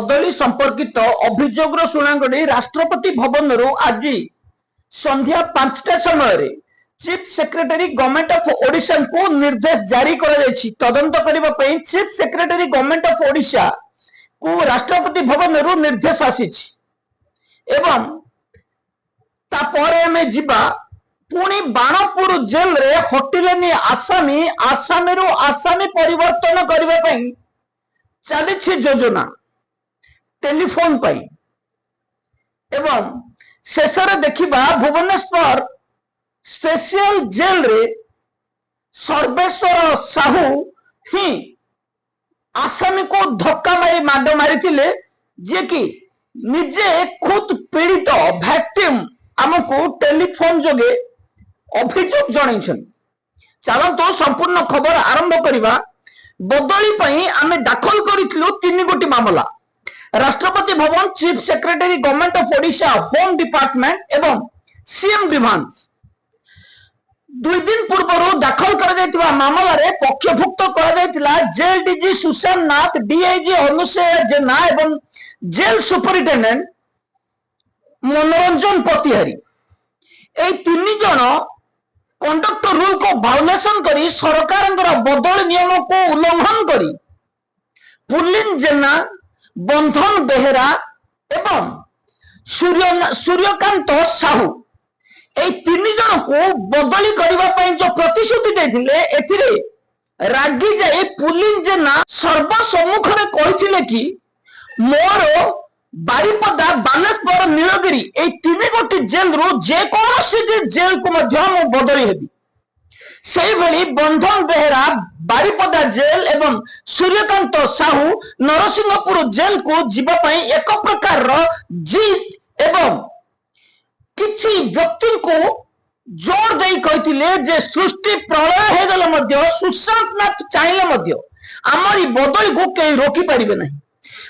बदली संपर्कित अभियोग शुणाणी राष्ट्रपति भवन आज संध्या 5टा समय chief secretary government of Odisha को निर्देश जारी तदंत करने chief secretary government of Odisha को राष्ट्रपति भवन निर्देश आसी एवं तापर आम जीवा पुणी बाणपुर जेल रे हटिलेनी आसामी आसामी परिवर्तन करने चली योजना टेलीफोन पाई एवं शेष देखा भुवनेश्वर स्पेशल जेल रे सर्वेश्वर साहू ही आसामी को धक्का मारी माड मारी जे कि निजे खुद पीड़ित भैक्टिम आमको टेलीफोन जोगे अभियोग जन चलतो संपूर्ण खबर आरंभ करवा बदली आमे दाखल करिथिलु 3 गोटी मामला Rashtrapati Bhavan chief secretary government of Odisha home department एवं सीएम ग्रीवांस 2 दिन पूर्व दाखल कर मामला रे पक्षभुक्त कर जेल डीजी सुशांत नाथ डीआईजी अनुसया जेना एवं जेल सुपरिटेंडेंट मनोरंजन पतिहारी ए 3 जन कंडक्ट रूल को वायोलेशन करी सरकार बदल नियम को उल्लंघन करी पुलिन जेना बंधन बेहेरा एवं सूर्यकांत साहू ए 3 जन को बदली करने जो प्रतिश्रुति देते रागी जाए पुलिन जेना सर्वसम्मुख में कहते कि मोर बारिपदा बालेश्वर नीलगिरी ए 3 गोटी जेल रु जेकोसी जेल को बदली हेबी से भली बंधन बेहेरा बारिपदा जेल एवं सूर्यकांत साहू नरसिंहपुर जेल को जीवाई एक प्रकार जीत एवं किसी व्यक्ति को जोर दे कहते सृष्टि प्रलय हो गले सुशांत नाथ चाहिए आमरी बदली को कहीं रोकी पारे नहीं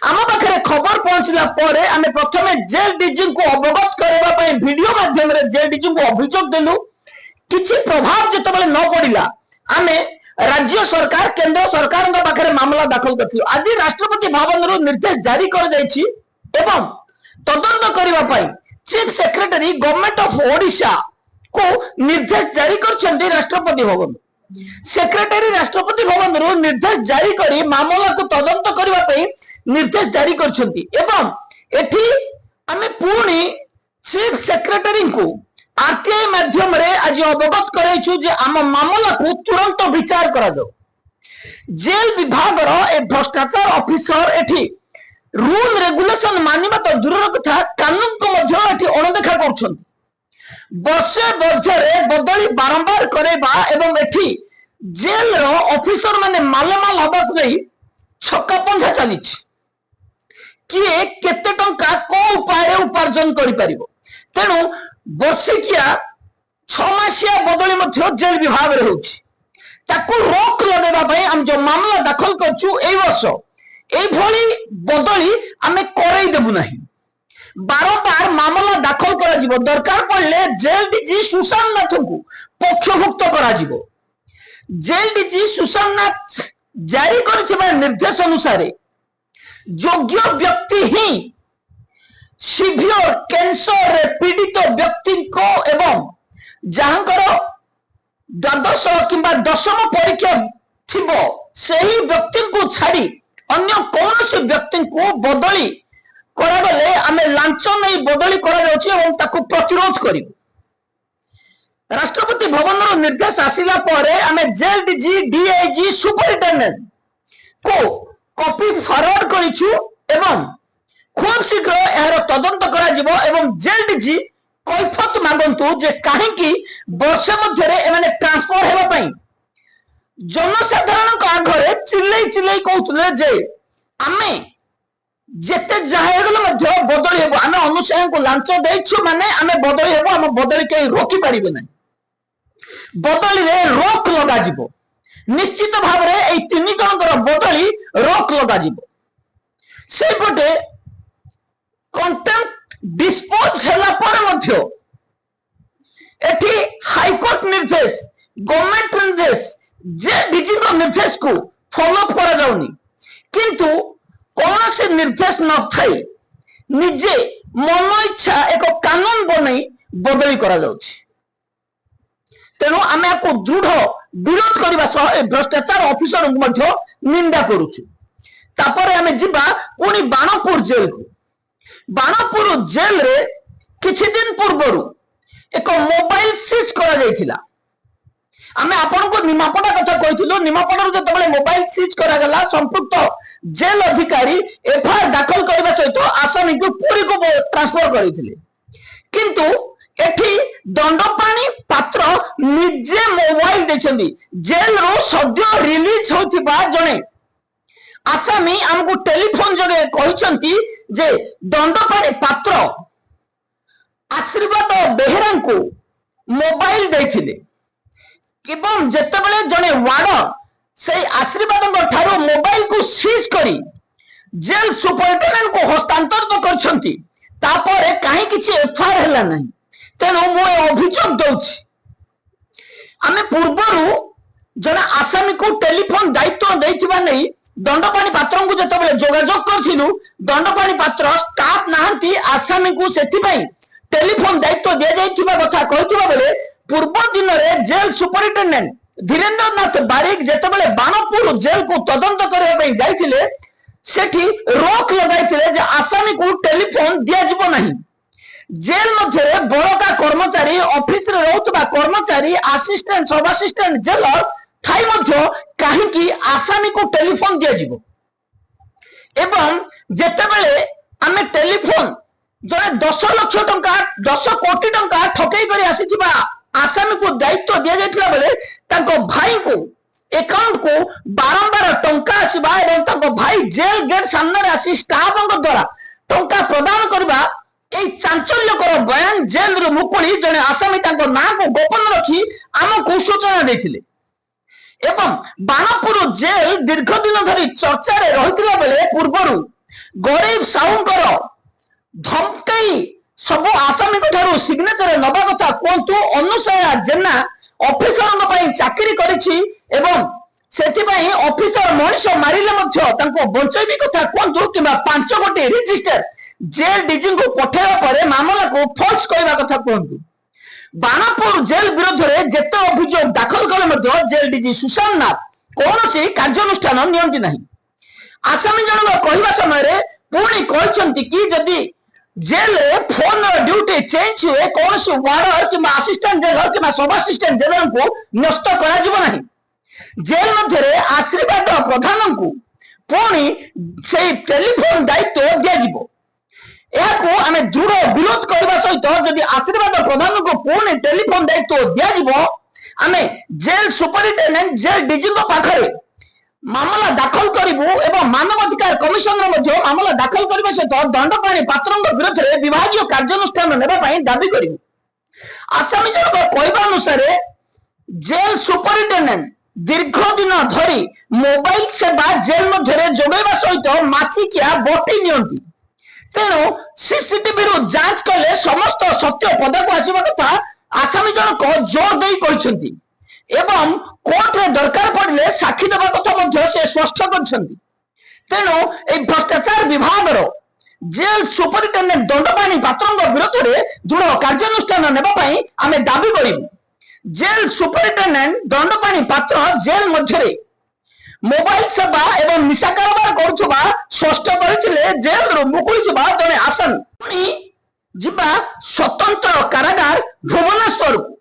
आम पाखे खबर पहुंचला आम प्रथम जेल डीजी को अवगत करने वीडियो माध्यम जेल डीजी को अभियोग देलु किसी प्रभाव जिते न पड़ा आम राज्य सरकार केंद्र सरकार पाखे मामला दाखल कर आज राष्ट्रपति भवन निर्देश जारी कर तदंत करने chief secretary government of Odisha को निर्देश जारी कर राष्ट्रपति भवन सेक्रेटरी राष्ट्रपति भवन निर्देश जारी कर मामला को तदंत करने निर्देश जारी करछंती आमे पुणी चीफ सेक्रेटरी को आरटीआई माध्यम रे आज अवगत कराइछु जे आम मामला को तुरंत विचार करा जाओ जेल विभाग रो ए भ्रष्टाचार ऑफिसर एठी रूल रेगुलेशन मानिबा तो दूर कथा कानून को मध्य एठी अणदेखा करछंती वर्षे मध्यरे बदली बारंबार करेबा एवं एठी जेल रो ऑफिसर माने मालामाल हबा नहीं छक्का पंजा चलीछि किए केते टंका को उपाय उपार्जन करि परिबो तेनु वर्षिकिया 6 मासिया बदली मध्य जेल विभाग रे होछि ताको रोक लगेबा पई हम जो मामला दाखल करछु एई वर्ष एई भली बदली आमे करई देबु नाही बारंबार मामला दाखल करा जिवो दरकार पड़ले जेल डीजी सुशांत नाथ को पक्षभुक्त करा जिवो जेल डीजी सुशांत नाथ जारी करथिबा निर्देश अनुसार योग्य व्यक्ति ही सिवियर कैंसर रे पीड़ित व्यक्ति को एवं जहांकर द्वादश किंबा दशम परीक्षा थिबो सही व्यक्ति को छाड़ी अन्य कौन व्यक्ति को बदली करा गले आमे लांच नहीं बदली करा जाउछि एवं ताको प्रतिरोध करिबो राष्ट्रपति भवन निर्देश आसिला परे आमे जेल डीजी डीआईजी सुपरिटेंडेंट को कॉपी फॉरवर्ड करिछु एवं खूब शीघ्र यार तदंत करा जिवो एवं जेल डीजी कैफत मागंतु जे काहेकि वर्ष मध्य एमाने ट्रांसफर हेबा पई जनसाधारण का घरे चिल्लै कहतले जे आमे जेते जाहेगल मध्य बदली हेबो आमे अनुसार को लांच देइछु माने आमे बदली हेबो आमे बदली के रोकी पारिबे नै बदली रे रोक लगा जिवो निश्चित भाव रे ए 3 जनकर बदली रोक लगा जिवो सेपटे कंटेम्प्ट डिस्पोज होला पर मध्य एठी हाई कोर्ट निर्देश गवर्नमेंट निर्देश जे डीजी निर्देश को फॉलो अप करा जाउनी किंतु कौन से निर्देश न थाई निजे मन इच्छा एक कानून बनै बदली करा जाउछि। तेणु आम आपको दृढ़ विरोध करने भ्रष्टाचार ऑफिसर निंदा करुचु। तापर आम जीवा पुणी बाणपुर जेल को। बाणपुर जेल रे किछि दिन पूर्व एक मोबाइल सीज करा जायथिला। आमे आपन को निमापड़ा कथा कहिथिलु। निमापड़ा जते बेले मोबाइल सीज करा गला संपुक्त जेल अधिकारी एफआईआर दाखल करबा सहित आसामी को पुरी को ट्रांसफर करिथिले। किंतु एठी दंडपाणी पात्र निजे मोबाइल देछंदी। जेल रो सद्य रिलीज होथिबा जणे आसामी हमको टेलीफोन जरे कहिसंती जे दंडपाणी पात्र आशीर्वाद बेहेरा को मोबाइल देथिले एवं जेतेबेले जणे वार्डन से आशीर्वाद ठारो मोबाइल को सीज करी जेल सुपरिटेंडेंट को हस्तांतरित करछंती। तापर काहे किछि एफआईआर हैला नहीं। तेणु मु अभियोग दउछि आमे पूर्वरु जने आसामी को टेलीफोन दायित्व दैथिबा नहीं दंडपाणी पात्र को जेतेबेले जोगाजोग करथिलु दंडपाणी पात्र स्टाफ नाहंती आसामी को सेथिबाई टेलीफोन दायित्व दिया जाइथिबा कथा कहिथिबा बेले पूर्व दिन रे जेल सुपरिटेंडेंट धीरेन्द्र नाथ बारिक जेतेबेले बाणपुर जेल को तदंत करबा पई जाइथिले सेठी रोक लगाइथिले जे आसामी को टेलीफोन दिया जिवो नहीं। जेल मध्य बड़का कर्मचारी ऑफिस रे रहउतबा कर्मचारी assistant sub assistant jailer Thai मध्य काहेकि आसामी को टेलीफोन दिया जिवो। एवं जेतेबेले आमे टेलीफोन जने 10 लाख टंका 10 कोटी टंका ठकेई करी आसीथिबा आसामी को दायित्व दिया जाइथिला बेले ताको भाई को अकाउंट को बारंबार टंका आसीबा एवं ताको भाई जेल गेट सामने आसी स्टाफଙ୍କ द्वारा टंका प्रदान करबा ए चांचल्यकर बयान जेल रो मुकुली जने आसामी ताको नाम को गोपन रखी हमको सूचना देथिले। एवं बाणपुर जेल दीर्घ दिन धरी चर्चा रे रहितला बेले पूर्वरु गरीब साहुंकर धमकई सब आसामी को ठारो सिग्नेचर नबा कथा कोंतु अनुसया जेना ऑफिसर पई चाकरी करिछि एवं सेथिबाई ऑफिसर मनीष मारिले मध्य तांको बंचैबी कथा कोंतु किबा 5 कोटी रजिस्टर जेल डीजी को पठाइबा परे मामला को फॉल्स कहबा कथा कोंतु। बाणपुर जेल विरोध रे जेते अभियोग दाखल कले मध्य जेल डीजी सुशांत नाथ कोनोसी कार्यानुष्ठान नियंती नहीं। आसामी जन कहबा समय रे पुणी कहचंती कि जदी जेल फोन ड्यूटी चेंज हुए कौन से वार्डर कि असिस्टेंट जेलर कि सब असिस्टेंट जेलर को नष्ट करा जिवो नहीं। जेल मध्य आशीर्वाद प्रधान को पुणी से टेलीफोन दायित्व दिया जिवो। एहाको आमे दृढ़ विरोध करबा सहित जदि आशीर्वाद प्रधान को पुणी टेलीफोन दायित्व दिया जिवो आमे जेल सुपरिटेंडेंट जेल डीजी को पाखरे मामला दाखल करिबु एवं मानवाधिकार कमिशन मामला दाखल करबे सहित दंडपाणी पात्र विरोध में विभागीय कार्यानुष्ठान नेबा पई दाबी करिबु। आसामी जनक कहबा अनुसार जेल सुपरिटेंडेंट दीर्घ दिन धरी मोबाइल सेवा जेल मध्य जोगैबा सहित मासिकिया बटी नियंती। तेणु सीसीटीवी रु जांच कले समस्त सत्य पदा को आसीबा कथा आसामी जनक जोर देई कहिसंती एवं कोर्ट रे दरकार पड़े साक्षी देवा कथा से स्पष्ट करछंती। तेणु ए भ्रष्टाचार विभाग रो जेल सुपरिटेंडेंट दंडपाणी पात्र विरोध में दृढ़ कार्यानुष्ठान नेबा पई आमे दाबी करिबु। जेल सुपरिटेंडेंट दंडपाणी पात्र जेल मध्य मोबाइल सेवा एवं निशा कारोबार करुवा स्पष्ट करथिले। जेल रो मुकुलिबा जने आसन पुणी जिबा स्वतंत्र कारागार भुवनेश्वर को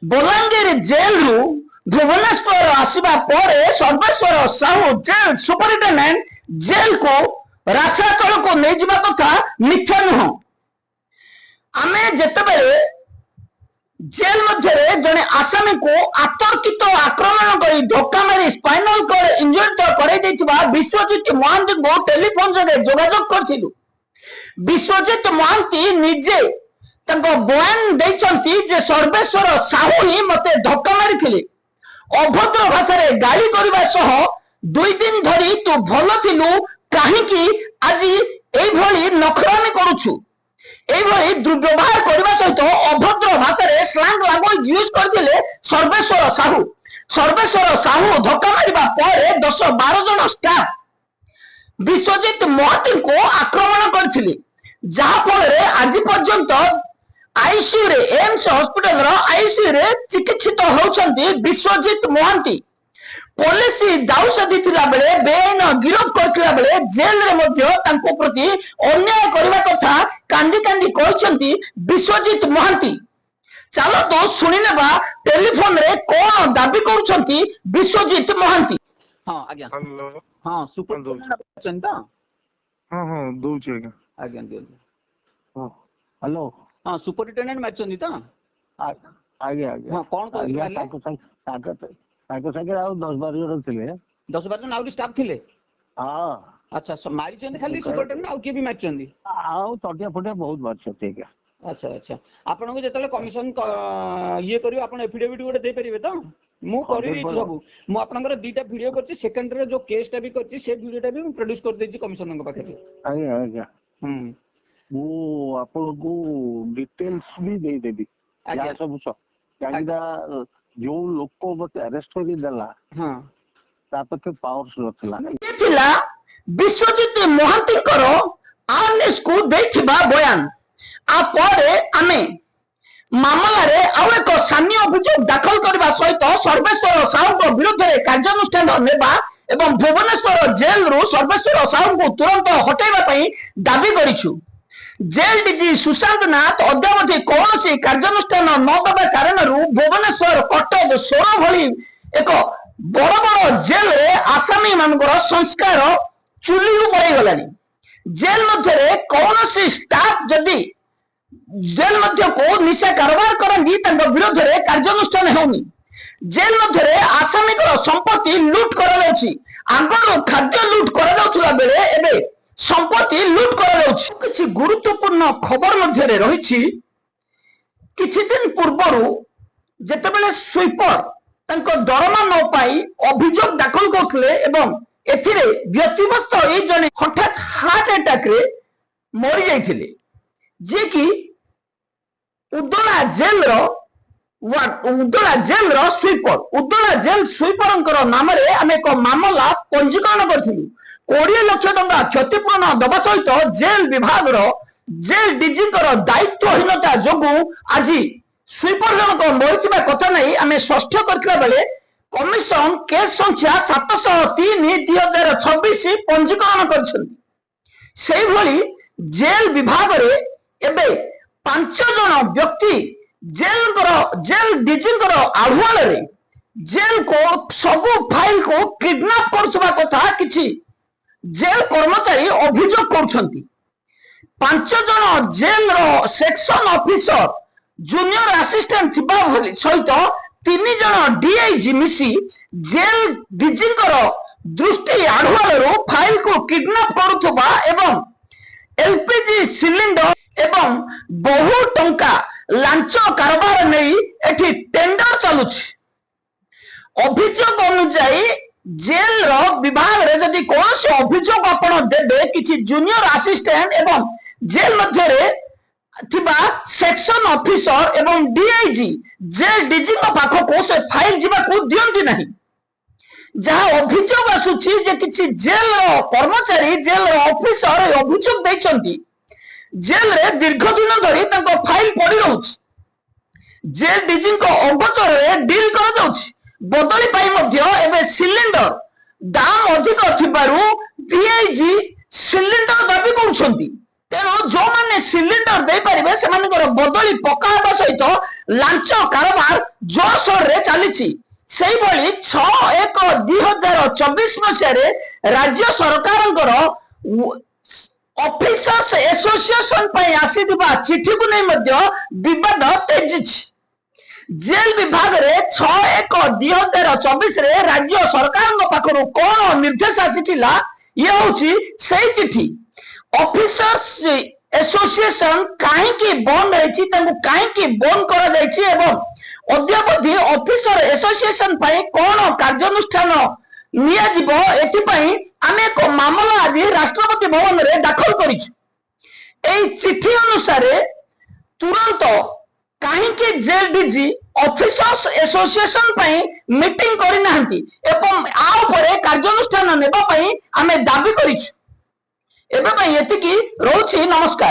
बलांगीर जेल रु भुवनेश्वर आसवा पर Sarveswar Sahu jail superintendent jail को रास्ता तल को नहीं जावा कथा मिथ्या नुह। आमे जेतेबेले जेल मध्य जने आसामी को आतर्कित आक्रमण कर धक्का मारी स्पाइनल कॉर्ड इंजर्ड कराई देथिबा विश्वजित महांती को टेलीफोन जरे जोगाजोग करथिलु। विश्वजित महांती निजे तांको बयान देइचंती जे सर्वेश्वर साहू ही मते धक्का मारिथिले अभद्र भाषा रे गाली करबा सह 2 दिन धरी तू भलो थिलु काहेकि आज एई भली नखरामी करूछु एई भली दुर्व्यवहार करबा सहित अभद्र भाषा रे स्लैंग लैंग्वेज यूज करथिले सर्वेश्वर साहू धक्का मारिबा परे 10-12 जन स्टाफ विश्वजित महांती को आक्रमण करथिले जहा फल आज पर्यंत आईसीयू रे एम्स हॉस्पिटल रो आईसीयू रे चिकित्सित होउछंती विश्वजित महांती पुलिस दाउसादी थिला बेले बेआईन गिरफ करथिला बेले जेल रे मध्य तांको प्रति अन्याय करबा कथा कांदी कांदी कहछंती विश्वजित महांती चलो तो सुनी नेबा टेलीफोन रे कोन दाबी करूछंती विश्वजित महांती। हां आज्ञा हेलो हां सुपर चिंता हाँ हाँ दौची आज्ञा आज्ञा दियो हाँ हेलो हां सुपरिटेंडेंट मैचंदी ता आज्ञा आज्ञा हां कोन आज्ञा कहले ताको संगे आउ 10-12 जण थिले 10-12 जन आउरी स्टाफ थिले हां अच्छा मारी चंदी खाली सुपरिटेंडेंट आउ के भी मैचंदी आउ तटिया फटिया बहुत मारछते आज्ञा अच्छा अच्छा आपन को जेतले कमिशन ये करियो आपन एफिडेविट गोटे दे परिबे तो मु करी सब मु आपनकर दुईटा वीडियो करछि सेकंड रे जो केसटा भी करछि से वीडियोटा भी मु प्रोड्यूस कर देछि कमिशनर के पाखे आज्ञा आज्ञा मु आपन को डिटेल्स भी दे देबी या सब कांदा जो लोक को मते अरेस्ट करी देला हां तापके पावर्स नथिला थिला विश्वजित महांती करो आरएस को देखिबा बयान आ परे आमे मामला रे आउ एक सान्य अभियोग दाखल करबा सहित सर्वेश्वर साहू को विरुद्ध रे कार्यानुष्ठान नेबा एवं भुवनेश्वर जेल रु सर्वेश्वर साहू को तुरंत हटाइबा पई दाबी करिछु। जेल डीजी सुशांत नाथ अद्यावधि कौन सी कार्यानुष्ठान न देवा कारण भुवनेश्वर कटक सोर भली एक बड़ बड़ जेल रे आसामी मानकर संस्कार चुली पड़े गलानी जेल मध्य कौन सी स्टाफ जदि जेल मध्य को निशा कारोबार करंदी तंग विरोध रे कार्यानुष्ठान होनी जेल मध्य आसामी संपत्ति लूट करा जाउछि आगरो खाद्य लूट करा जाउथला बेले एबे संपत्ति लूट करा जाउछि। किछि गुरुत्वपूर्ण खबर मध्य रे रहिछि किछि दिन पूर्वरु जेतेबेले स्वीपर तंको दरमा न पाई अभियोग दाखल करथले एवं एथिरे व्यक्तिगत ए जने हठात हार्ट अटैक रे मरि जाइथिले जे कि उदला जेल रो स्वीपर नाम रे आमे एक मामला पंजीकरण करथिलु 20 लाख टंका क्षतिपूर्ण दबा सहित जेल विभाग रो जेल डीजी दायित्वहीनता जोगु आज स्वीपर जनक मरिथिबा कथा नै आमे स्पष्ट करथिला बेले कमिशन केस संख्या 703/2026 पंजीकरण करछन्ती। सेही भली जेल विभाग रे एबे 5 जन व्यक्ति जेल डीजी आढ़ुआल रे जेल को सबु फाइल को किडनैप करथबा कथा किछि जेल कर्मचारी अभियोग करछन्ती। 5 जन जेल रो सेक्शन ऑफिसर जूनियर असिस्टेंट थिबा सहित 3 जन डीआईजी मिसी जेल डीजी दृष्टि आढ़ुआल रो फाइल को किडनैप करुथबा एवं एलपीजी सिलिंडर एवं बहु टंका लांच कारोबार नहीं एठी टेंडर चलुछि। अभियोग अनुसार जेल रो विभाग रे जदि कोन से अभियोग आपण देबे किछि जूनियर असिस्टेंट एवं जेल मध्य रे थिबा सेक्शन ऑफिसर एवं डीआईजी जेल डीजी को पाखो को से फाइल जीवा को दियंती नहीं जहां अभियोग आसुछि जे किछि जेल रो कर्मचारी जेल रो ऑफिसर अभियोग दैछंती जेल रे दीर्घ दिन धरी तंको फाइल पड़ी रहउछि जेल डीजी को अगोचर रे डील कर जाउछि बदली पाई मध्य एबे सिलिंडर दाम अधिक थिबारु डीआईजी सिलिंडर दाबी करूछंती तेणु जो माने सिलिंडर दे पारिबे से मानकर बदली पकाबा सहित लांच कारोबार जोरसोर रे चलीछि। सेही भली 6/1/2024 मसिया राज्य सरकारंकर ऑफिसर्स एसोसिएशन पई आसीदिबा चिठी को नै मध्य विवाद तेजिछि। जेल विभाग रे 6/1/2024 रे राज्य सरकारंग पाखरु कोन निर्देश आसीथिला ये होछि सेही चिठी ऑफिसर्स एसोसिएशन काहेकि बंद है काहेकि बंद करा जायछि एवं अद्यावधि ऑफिसर एसोसिएशन पई कोन कार्यानुष्ठान निया जीवो एथि पई आमे एक मामला आज राष्ट्रपति भवन रे दाखल करिछु। एई चिठी अनुसार तुरंत काहेकि जेल डीजी ऑफिसर्स एसोसिएशन पई मीटिंग करि नाहंती एवं आ ऊपर कार्यानुष्ठान नेबा पई आमे दाबी करिछु। ଏବେ ପାଇଁ ଏତିକି ରହୁଛି, ନମସ୍କାର।